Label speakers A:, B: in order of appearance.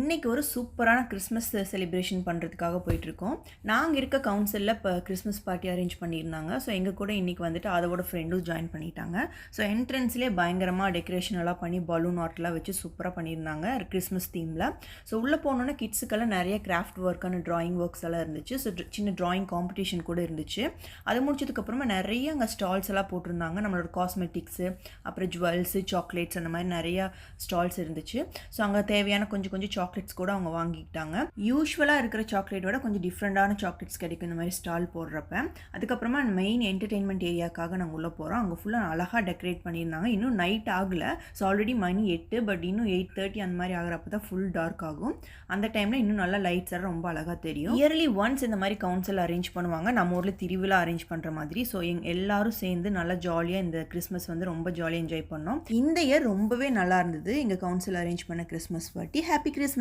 A: இன்னைக்கு ஒரு சூப்பரான கிறிஸ்மஸ் செலிப்ரேஷன் பண்ணுறதுக்காக போயிட்டுருக்கோம். நாங்கள் இருக்க கவுன்சிலில் இப்போ கிறிஸ்மஸ் பார்ட்டி அரேஞ்ச் பண்ணியிருந்தாங்க. ஸோ எங்கள் கூட இன்றைக்கி வந்துட்டு அதோட ஃப்ரெண்டும் ஜாயின் பண்ணிட்டாங்க. ஸோ என்ட்ரன்ஸ்லேயே பயங்கரமாக டெக்கரேஷன் எல்லாம் பண்ணி பலூன் ஆர்ட்லாம் வச்சு சூப்பராக பண்ணியிருந்தாங்க கிறிஸ்மஸ் தீமில். ஸோ உள்ளே போனோன்னே கிட்ஸுக்கெல்லாம் நிறைய கிராஃப்ட் ஒர்க்கான ட்ராயிங் ஒர்க்ஸ் எல்லாம் இருந்துச்சு. ஸோ சின்ன ட்ராயிங் காம்படிஷன் கூட இருந்துச்சு. அது முடிச்சதுக்கப்புறமா நிறைய அங்கே ஸ்டால்ஸ் எல்லாம் போட்டிருந்தாங்க. நம்மளோட காஸ்மெட்டிக்ஸு, அப்புறம் ஜுவல்ஸு, சாக்லேட்ஸ் அந்த மாதிரி நிறையா ஸ்டால்ஸ் இருந்துச்சு. ஸோ அங்கே தேவையான கொஞ்சம் சாக்லேட்ஸ் கூட அவங்க வாங்கிக்கிட்டாங்க. யூஸ்வலாக இருக்கிற சாக்லேட் விட கொஞ்சம் டிஃப்ரெண்டான சாக்லேட்ஸ் கிடைக்கும் இந்த மாதிரி ஸ்டால் போடுறப்ப. அதுக்கப்புறமா மெயின் என்டர்டெயின்மெண்ட் ஏரியாக்காக நாங்கள் உள்ளே போகிறோம். அங்கே ஃபுல்லாக அழகாக டெக்கரேட் பண்ணியிருந்தாங்க. இன்னும் நைட் ஆகலை. ஸோ ஆல்ரெடி மணி 8, பட் இன்னும் 8:30 அந்த மாதிரி ஆகிறப்ப தான் ஃபுல் டார்க் ஆகும். அந்த டைமில் இன்னும் நல்லா லைட்ஸ் எல்லாம் ரொம்ப அழகாக தெரியும். இயர்லி ஒன்ஸ் இந்த மாதிரி கவுன்சில் அரேஞ்ச் பண்ணுவாங்க. நம்ம ஊரில் திருவிழா அரேஞ்ச் பண்ணுற மாதிரி. ஸோ எல்லாரும் சேர்ந்து நல்லா ஜாலியாக இந்த கிறிஸ்மஸ் வந்து ரொம்ப ஜாலியாக என்ஜாய் பண்ணோம். இந்த இயர் ரொம்பவே நல்லா இருந்தது எங்கள் கவுன்சில் அரேஞ்ச் பண்ண கிறிஸ்மஸ் பார்ட்டி. Happy Christmas.